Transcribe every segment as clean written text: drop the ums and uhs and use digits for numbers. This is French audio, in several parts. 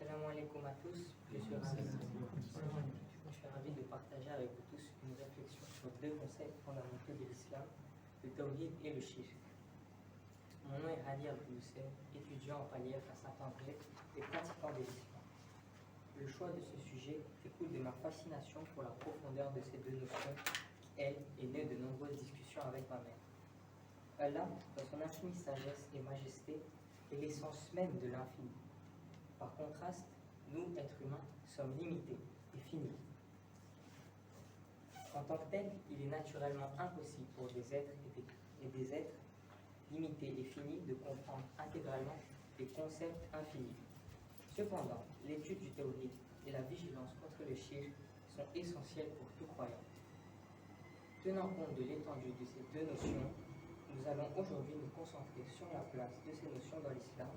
Salam alaikum à tous. Je suis ravi de partager avec vous tous une réflexion sur deux concepts fondamentaux de l'islam, le tawhid et le shirk. Mon nom est Hadi Abdoussem, étudiant en palier à Saint-André et pratiquant de l'islam. Le choix de ce sujet découle de ma fascination pour la profondeur de ces deux notions qui, elle, est née de nombreuses discussions avec ma mère. Allah, dans son infinie sagesse et majesté, est l'essence même de l'infini. Par contraste, nous, êtres humains, sommes limités et finis. En tant que tels, il est naturellement impossible pour des êtres et des êtres limités et finis de comprendre intégralement des concepts infinis. Cependant, l'étude du tawhid et la vigilance contre le shirk sont essentielles pour tout croyant. Tenant compte de l'étendue de ces deux notions, nous allons aujourd'hui nous concentrer sur la place de ces notions dans l'islam,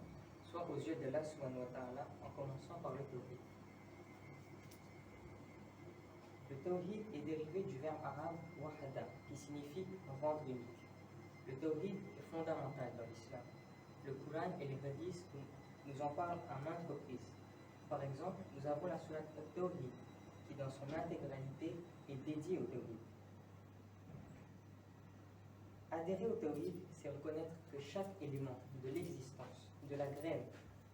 soit aux yeux d'Allah subhanahu wa ta'ala, en commençant par le tawhid. Le tawhid est dérivé du verbe arabe wahada, qui signifie rendre unique. Le tawhid est fondamental dans l'islam. Le Coran et les hadiths nous en parlent à maintes reprises. Par exemple, nous avons la sourate al-Tawhid, qui dans son intégralité est dédiée au tawhid. Adhérer au tawhid, c'est reconnaître que chaque élément de l'existence, de la graine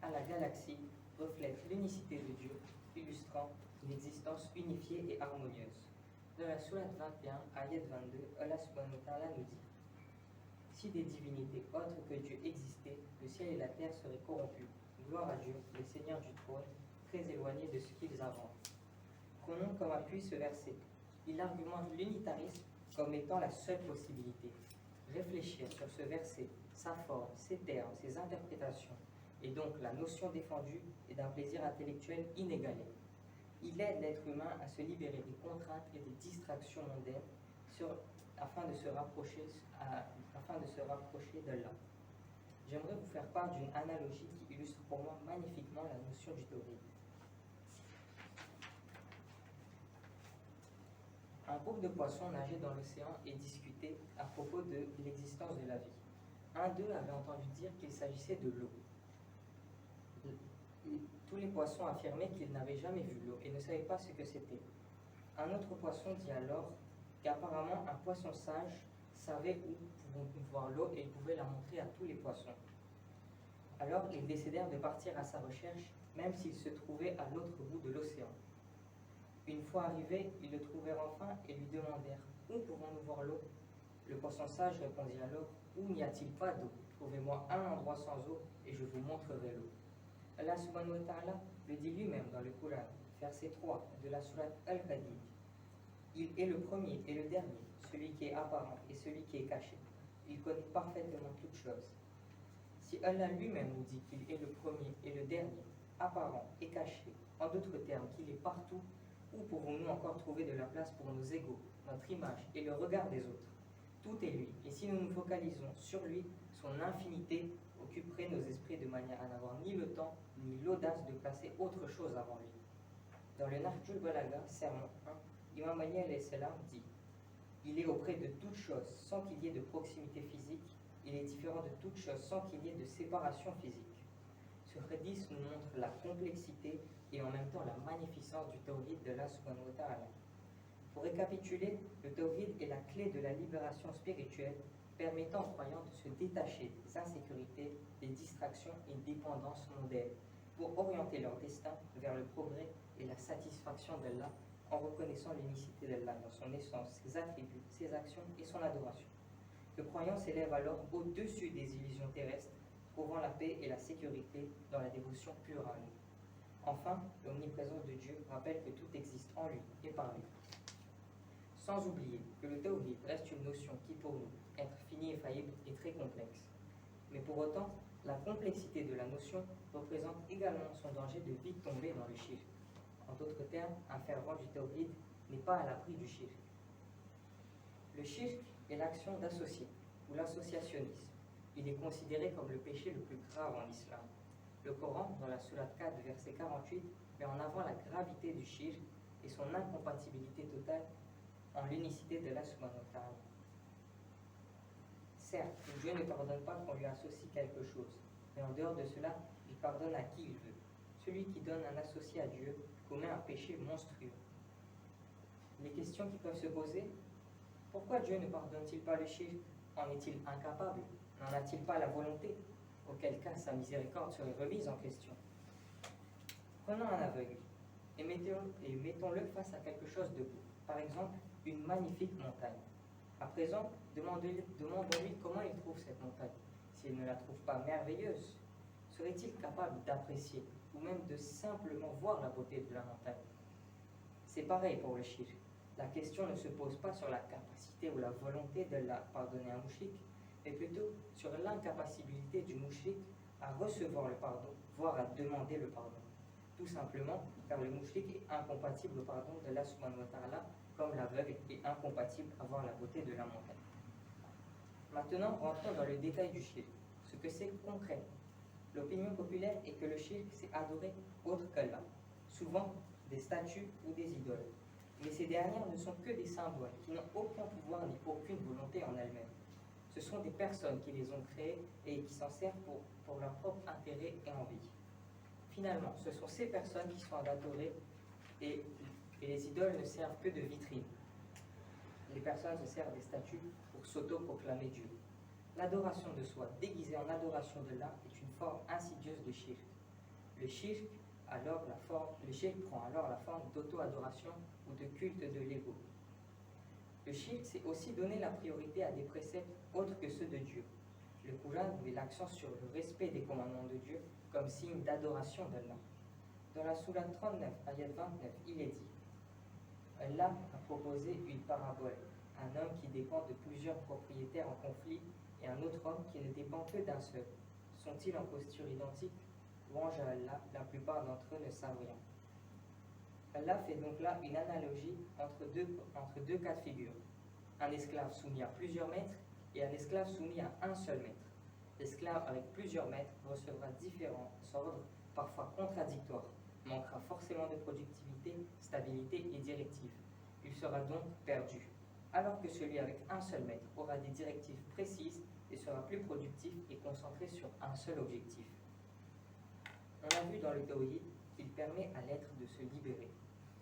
à la galaxie, reflète l'unicité de Dieu, illustrant une existence unifiée et harmonieuse. Dans la sourate 21, ayat 22, Allah subhanahu wa ta'ala nous dit: si des divinités autres que Dieu existaient, le ciel et la terre seraient corrompus. Gloire à Dieu, le Seigneur du trône, très éloigné de ce qu'ils inventent. Prenons comme appui ce verset. Il argumente l'unitarisme comme étant la seule possibilité. Réfléchir sur ce verset, sa forme, ses termes, ses interprétations, et donc la notion défendue est d'un plaisir intellectuel inégalé. Il aide l'être humain à se libérer des contraintes et des distractions mondaines afin de se rapprocher d'Allah. J'aimerais vous faire part d'une analogie qui illustre pour moi magnifiquement la notion du tawhid. Un groupe de poissons nageait dans l'océan et discutait à propos de l'existence de la vie. Un d'eux avait entendu dire qu'il s'agissait de l'eau. Tous les poissons affirmaient qu'ils n'avaient jamais vu l'eau et ne savaient pas ce que c'était. Un autre poisson dit alors qu'apparemment un poisson sage savait où voir l'eau et il pouvait la montrer à tous les poissons. Alors ils décidèrent de partir à sa recherche, même s'ils se trouvaient à l'autre bout de l'océan. Une fois arrivés, ils le trouvèrent enfin et lui demandèrent: où pouvons-nous voir l'eau? Le poisson sage répondit alors: où n'y a-t-il pas d'eau? Trouvez-moi un endroit sans eau et je vous montrerai l'eau. Allah subhanahu wa ta'ala le dit lui-même dans le Coran, verset 3 de la sourate Al-Hadid. Il est le premier et le dernier, celui qui est apparent et celui qui est caché. Il connaît parfaitement toutes choses. Si Allah lui-même nous dit qu'il est le premier et le dernier, apparent et caché, en d'autres termes qu'il est partout, où pouvons-nous encore trouver de la place pour nos égaux, notre image et le regard des autres? Tout est lui, et si nous nous focalisons sur lui, son infinité occuperait nos esprits de manière à n'avoir ni le temps, ni l'audace de placer autre chose avant lui. Dans le Nahjul Balagha, sermon 1, Imam Ali alayhi salam dit: il est auprès de toute chose sans qu'il y ait de proximité physique, il est différent de toute chose sans qu'il y ait de séparation physique. Ce hadith nous montre la complexité et en même temps la magnificence du tawhid de Allah subhanahu wa ta'ala. Pour récapituler, le tawhid est la clé de la libération spirituelle, permettant aux croyants de se détacher des insécurités, des distractions et dépendances mondaines, pour orienter leur destin vers le progrès et la satisfaction d'Allah, en reconnaissant l'unicité d'Allah dans son essence, ses attributs, ses actions et son adoration. Le croyant s'élève alors au-dessus des illusions terrestres, trouvant la paix et la sécurité dans la dévotion pure à lui. Enfin, l'omniprésence de Dieu rappelle que tout existe en lui et par lui. Sans oublier que le tawhid reste une notion qui, pour nous, être finie et faillible, est très complexe. Mais pour autant, la complexité de la notion représente également son danger de vite tomber dans le shirk. En d'autres termes, un fervent du tawhid n'est pas à l'abri du shirk. Le shirk est l'action d'associer, ou l'associationnisme. Il est considéré comme le péché le plus grave en islam. Le Coran, dans la sourate 4, verset 48, met en avant la gravité du shirk et son incompatibilité totale en l'unicité de Allah subhanahu wa ta'ala. Certes, Dieu ne pardonne pas qu'on lui associe quelque chose, mais en dehors de cela, il pardonne à qui il veut. Celui qui donne un associé à Dieu commet un péché monstrueux. Les questions qui peuvent se poser: pourquoi Dieu ne pardonne-t-il pas le shirk? En est-il incapable? N'en a-t-il pas la volonté? Auquel cas sa miséricorde serait remise en question. Prenons un aveugle et mettons-le face à quelque chose de beau, par exemple une magnifique montagne. À présent, demandons-lui comment il trouve cette montagne. S'il ne la trouve pas merveilleuse, serait-il capable d'apprécier ou même de simplement voir la beauté de la montagne? C'est pareil pour le shirk. La question ne se pose pas sur la capacité ou la volonté de la pardonner un mouchrik, mais plutôt sur l'incapacité du mouchrik à recevoir le pardon, voire à demander le pardon. Tout simplement car le mouchrik est incompatible au pardon de Allah subhanahu wa ta'ala, comme l'aveugle est incompatible à voir la beauté de la montagne. Maintenant, rentrons dans le détail du shirk, ce que c'est concrètement. L'opinion populaire est que le shirk, c'est adorer autre qu'Allah, souvent des statues ou des idoles. Mais ces dernières ne sont que des symboles qui n'ont aucun pouvoir ni aucune volonté en elles-mêmes. Ce sont des personnes qui les ont créées et qui s'en servent pour leur propre intérêt et envie. Finalement, ce sont ces personnes qui sont adorées et les idoles ne servent que de vitrine. Les personnes se servent des statues pour s'auto-proclamer Dieu. L'adoration de soi déguisée en adoration de l'un est une forme insidieuse de shirk. Le shirk prend alors la forme d'auto-adoration ou de culte de l'ego. Le shirk, c'est aussi donner la priorité à des préceptes autres que ceux de Dieu. Le Coran met l'accent sur le respect des commandements de Dieu comme signe d'adoration d'Allah. Dans la sourate 39, ayat 29, il est dit: Allah a proposé une parabole, un homme qui dépend de plusieurs propriétaires en conflit et un autre homme qui ne dépend que d'un seul. Sont-ils en posture identique? Louange à Allah, la plupart d'entre eux ne savent rien. Allah fait donc là une analogie entre deux cas de figure. Un esclave soumis à plusieurs maîtres et un esclave soumis à un seul maître. L'esclave avec plusieurs maîtres recevra différents ordres, parfois contradictoires, manquera forcément de productivité, stabilité et directives. Il sera donc perdu. Alors que celui avec un seul maître aura des directives précises et sera plus productif et concentré sur un seul objectif. On a vu dans le tawhid qu'il permet à l'être de se libérer.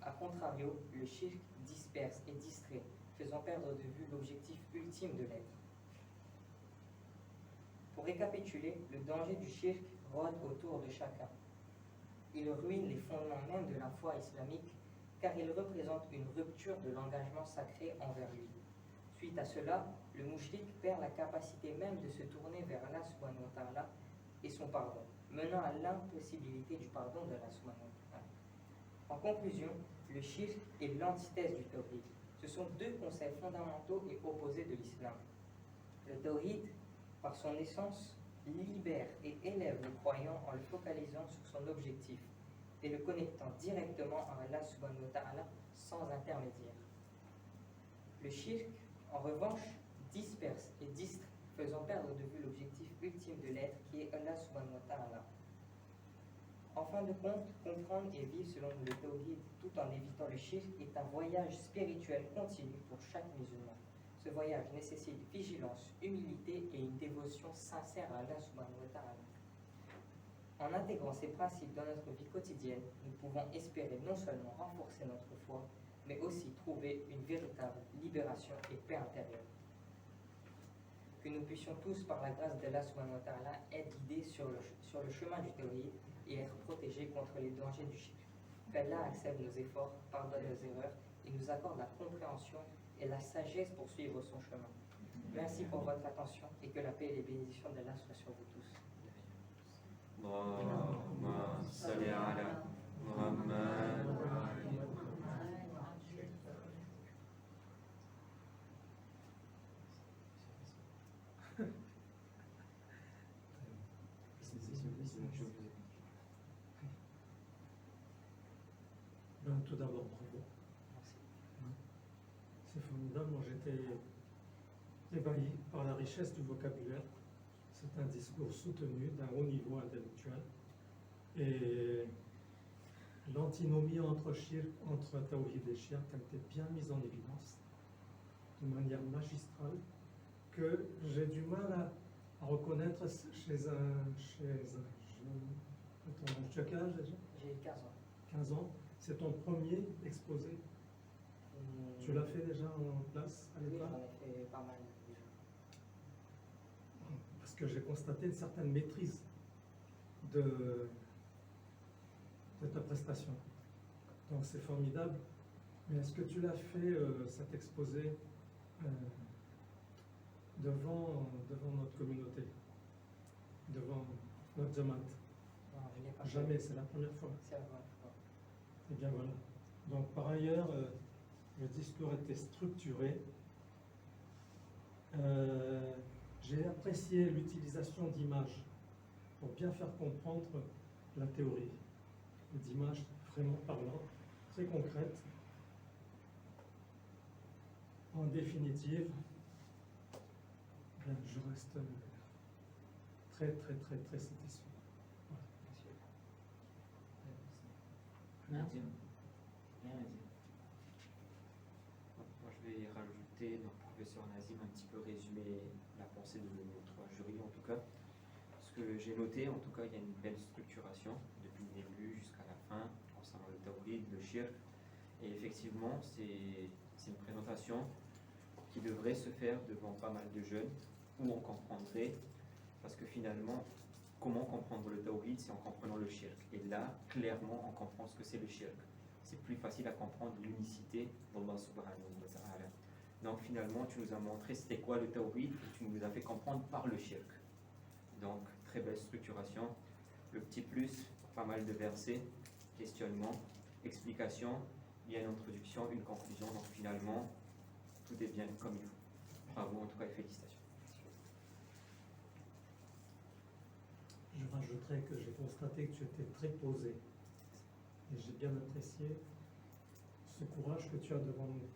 A contrario, le shirk disperse et distrait, faisant perdre de vue l'objectif ultime de l'être. Pour récapituler, le danger du shirk rôde autour de chacun. Il ruine les fondements même de la foi islamique, car il représente une rupture de l'engagement sacré envers lui. Suite à cela, le mouchrik perd la capacité même de se tourner vers Allah subhanahu wa ta'ala et son pardon, menant à l'impossibilité du pardon de Allah subhanahu wa ta'ala. En conclusion, le shirk est l'antithèse du tawhid. Ce sont deux concepts fondamentaux et opposés de l'islam. Le tawhid, par son essence, libère et élève le croyant en le focalisant sur son objectif et le connectant directement à Allah subhanahu wa ta'ala sans intermédiaire. Le shirk, en revanche, disperse et distrait, faisant perdre de vue l'objectif ultime de l'être qui est Allah subhanahu wa ta'ala. En fin de compte, comprendre et vivre selon le tawhid tout en évitant le shirk est un voyage spirituel continu pour chaque musulman. Ce voyage nécessite vigilance, humilité et une dévotion sincère à Allah subhanahu wa ta'ala. En intégrant ces principes dans notre vie quotidienne, nous pouvons espérer non seulement renforcer notre foi, mais aussi trouver une véritable libération et paix intérieure. Que nous puissions tous, par la grâce d'Allah subhanahu wa ta'ala, être guidés sur le chemin du tawhid et être protégés contre les dangers du shirk. Qu'Allah accepte nos efforts, pardonne nos erreurs et nous accorde la compréhension et la sagesse pour suivre son chemin. Merci pour votre attention et que la paix et les bénédictions d'Allah soient sur vous tous. Allahumma salli ala Muhammad. Tout d'abord, bravo. C'est formidable. Moi, j'étais ébahi par la richesse du vocabulaire. C'est un discours soutenu d'un haut niveau intellectuel. Et l'antinomie entre tawhid et shirk a été bien mise en évidence de manière magistrale que j'ai du mal à reconnaître chez un jeune, peut-on Tu as quel âge déjà? J'ai 15 ans. 15 ans. C'est ton premier exposé. Tu l'as fait déjà en classe à Oui, l'école? j'en ai fait pas mal déjà. Parce que j'ai constaté une certaine maîtrise de ta prestation. Donc c'est formidable. Mais est-ce que tu l'as fait, cet exposé, devant notre communauté, devant notre Jamaat? Non, je n'ai pas fait. Jamais, c'est la première fois. C'est la première fois. Eh bien voilà. Donc par ailleurs, le discours était structuré. J'ai apprécié l'utilisation d'images pour bien faire comprendre la théorie. D'images vraiment parlantes, très concrètes. En définitive, je reste très satisfait. Voilà. Merci. Rien à dire. Rien à dire. Moi, je vais rajouter, donc professeur Nazim, un petit peu résumer la pensée de notre jury en tout cas. Ce que j'ai noté, en tout cas, il y a une belle structuration depuis le début jusqu'à la fin concernant le tawhid, le shirk. Et effectivement, c'est une présentation qui devrait se faire devant pas mal de jeunes où on comprendrait, parce que finalement, comment comprendre le tawhid, c'est en comprenant le shirk. Et là, clairement, on comprend ce que c'est le shirk. C'est plus facile à comprendre l'unicité d'Allah subhanahu wa ta'ala. Donc finalement, tu nous as montré c'était quoi le tawhid et tu nous as fait comprendre par le shirk. Donc, très belle structuration. Le petit plus, pas mal de versets, questionnement, explication, il y a une introduction, une conclusion. Donc finalement, tout est bien comme il faut. Bravo, en tout cas, et félicitations. Je rajouterais que j'ai constaté que tu étais très posé. Et j'ai bien apprécié ce courage que tu as devant nous.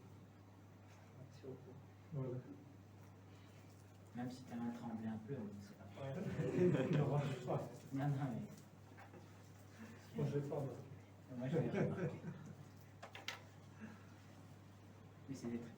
Merci beaucoup. Voilà. Même si ta main tremblait un peu, c'est pas grave. Ne rajoute pas. Non, non, mais Moi, je vais pas remarqué. moi je vais remarquer. Mais c'est des trucs.